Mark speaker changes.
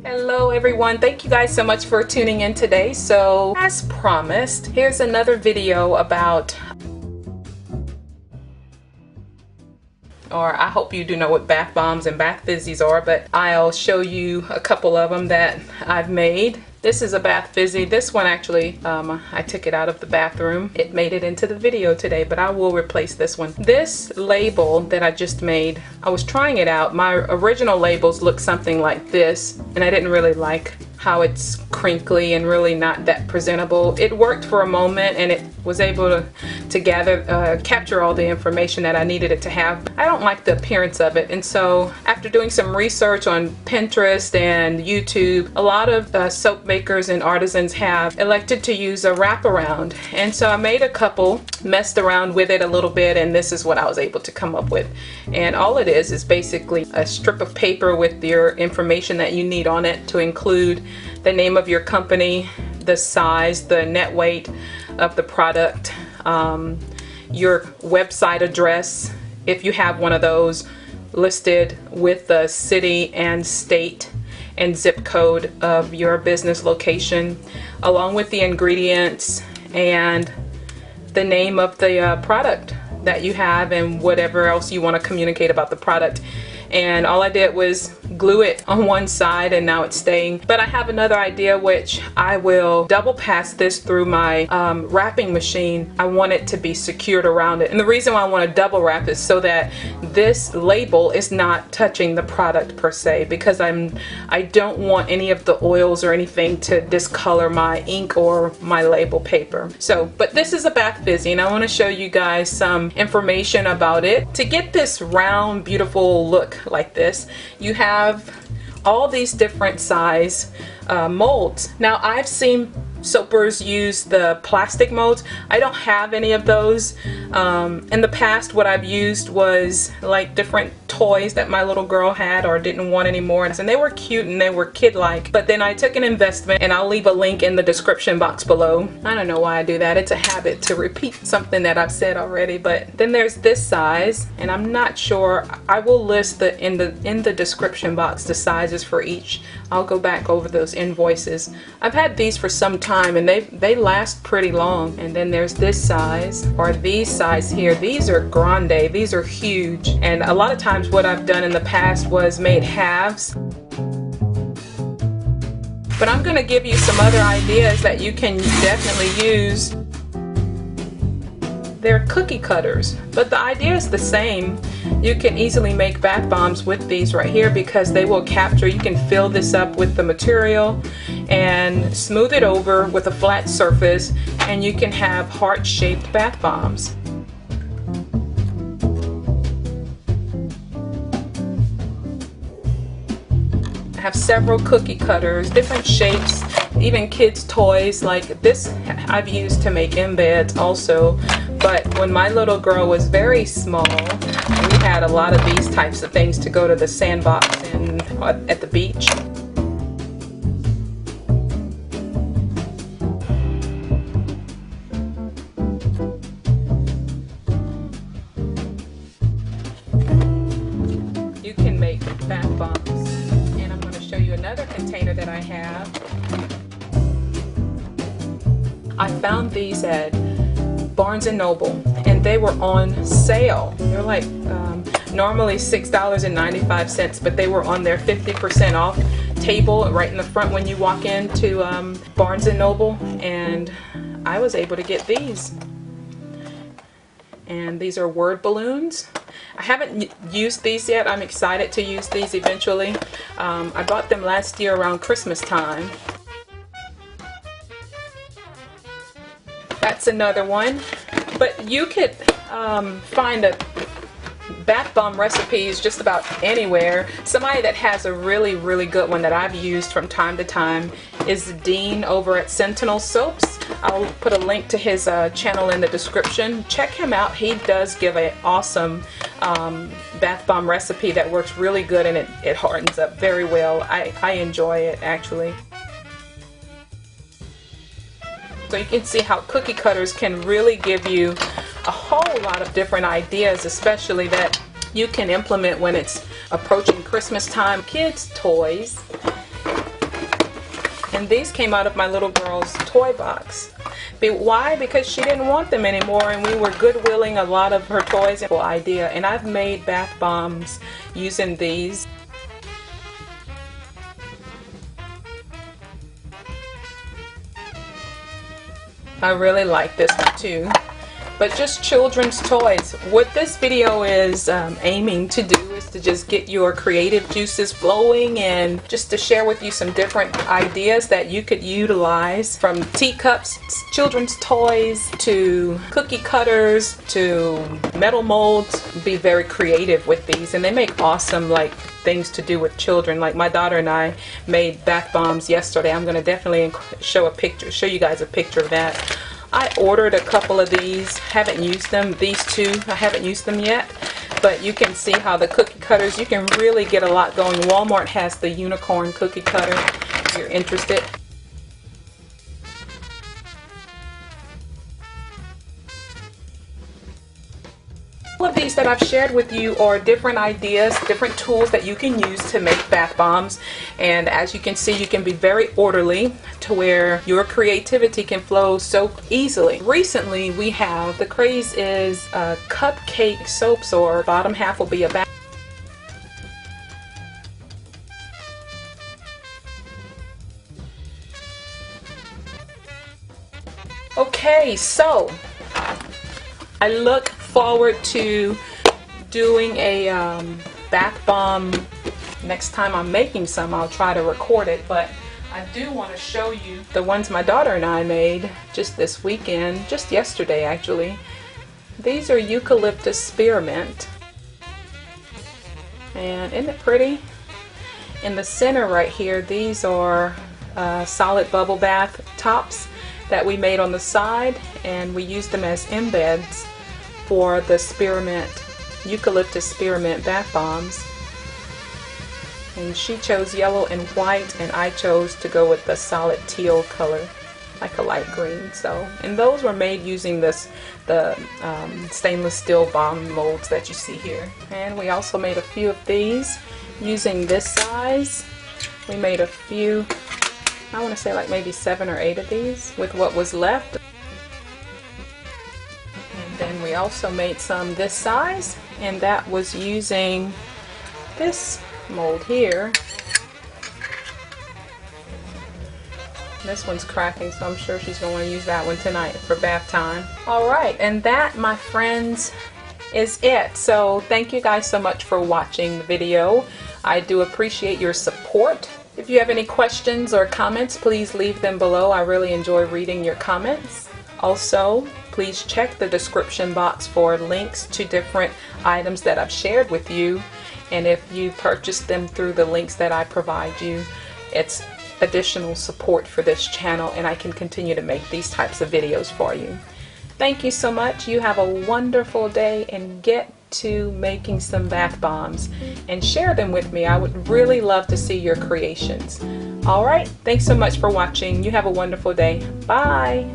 Speaker 1: Hello everyone, thank you guys so much for tuning in today. So as promised, here's another video about, or I hope you do know what bath bombs and bath fizzies are, but I'll show you a couple of them that I've made. This is a bath fizzy. This one actually, I took it out of the bathroom. It made it into the video today, but I will replace this one. This label that I just made, I was trying it out. My original labels look something like this, and I didn't really like how it's crinkly and really not that presentable. It worked for a moment and it was able to capture all the information that I needed it to have. I don't like the appearance of it, and so after doing some research on Pinterest and YouTube, a lot of soap makers and artisans have elected to use a wraparound, and so I made a couple, messed around with it a little bit, and this is what I was able to come up with. And all it is basically a strip of paper with your information that you need on it, to include the name of your company, the size, the net weight of the product, your website address, if you have one of those, listed with the city and state and zip code of your business location, along with the ingredients and the name of the product that you have and whatever else you want to communicate about the product. And all I did was glue it on one side, and now it's staying. But I have another idea, which I will double pass this through my wrapping machine. I want it to be secured around it, and the reason why I want to double wrap is so that this label is not touching the product per se, because I don't want any of the oils or anything to discolor my ink or my label paper. So, but this is a bath fizzy, and I want to show you guys some information about it. To get this round, beautiful look like this, you have all these different size molds. Now, I've seen soapers use the plastic molds. I don't have any of those. In the past, what I've used was like different toys that my little girl had or didn't want anymore, and they were cute and they were kid-like, but then I took an investment, and I'll leave a link in the description box below. I don't know why I do that. It's a habit to repeat something that I've said already. But then there's this size, and I'm not sure. I will list in the description box the sizes for each. I'll go back over those invoices. I've had these for some time, and they last pretty long. And then there's this size, or these size here. These are grande. These are huge, and a lot of times what I've done in the past was made halves. But I'm going to give you some other ideas that you can definitely use. They're cookie cutters, but the idea is the same. You can easily make bath bombs with these right here, because they will capture. You can fill this up with the material and smooth it over with a flat surface, and you can have heart-shaped bath bombs. I have several cookie cutters, different shapes, even kids' toys like this I've used to make embeds also. But when my little girl was very small, we had a lot of these types of things to go to the sandbox and at the beach. You can make bath bombs. Show you another container that I have. I found these at Barnes & Noble, and they were on sale. They're like normally $6.95, but they were on their 50% off table right in the front when you walk into Barnes & Noble, and I was able to get these. And these are word balloons. I haven't used these yet. I'm excited to use these eventually. I bought them last year around Christmas time. That's another one. But you could find a bath bomb recipes just about anywhere. Somebody that has a really, really good one that I've used from time to time is Dean over at Sentinel Soaps. I'll put a link to his channel in the description. Check him out. He does give an awesome bath bomb recipe that works really good, and it hardens up very well. I enjoy it actually. So you can see how cookie cutters can really give you a whole lot of different ideas, especially that you can implement when it's approaching Christmas time. Kids' toys. And these came out of my little girl's toy box. Why? Because she didn't want them anymore, and we were goodwilling a lot of her toys. Idea, and I've made bath bombs using these. I really like this one too. But just children's toys. What this video is aiming to do is to just get your creative juices flowing, and just to share with you some different ideas that you could utilize, from teacups, children's toys, to cookie cutters, to metal molds. Be very creative with these, and they make awesome like things to do with children. Like my daughter and I made bath bombs yesterday. I'm going to definitely show you guys a picture of that. I ordered a couple of these, haven't used them. These two, I haven't used them yet, but you can see how the cookie cutters, you can really get a lot going. Walmart has the unicorn cookie cutter if you're interested. All of these that I've shared with you are different ideas, different tools that you can use to make bath bombs. And as you can see, you can be very orderly to where your creativity can flow so easily. Recently, we have, the craze is cupcake soaps, or bottom half will be a bath. Okay, so I look forward to doing a bath bomb. Next time I'm making some, I'll try to record it, but I do want to show you the ones my daughter and I made just this weekend, just yesterday actually. These are eucalyptus spearmint, and isn't it pretty? In the center right here, these are solid bubble bath tops that we made on the side, and we used them as embeds for the spearmint, eucalyptus spearmint bath bombs. And she chose yellow and white, and I chose to go with the solid teal color, like a light green. So, and those were made using the stainless steel bomb molds that you see here. And we also made a few of these using this size. We made a few, I want to say like maybe 7 or 8 of these with what was left. Then we also made some this size, and that was using this mold here. This one's cracking, so I'm sure she's going to use that one tonight for bath time. Alright, and that, my friends, is it. So thank you guys so much for watching the video. I do appreciate your support. If you have any questions or comments, please leave them below. I really enjoy reading your comments. Also, please check the description box for links to different items that I've shared with you. And if you purchase them through the links that I provide you, it's additional support for this channel, and I can continue to make these types of videos for you. Thank you so much. You have a wonderful day, and get to making some bath bombs and share them with me. I would really love to see your creations. Alright, thanks so much for watching. You have a wonderful day. Bye.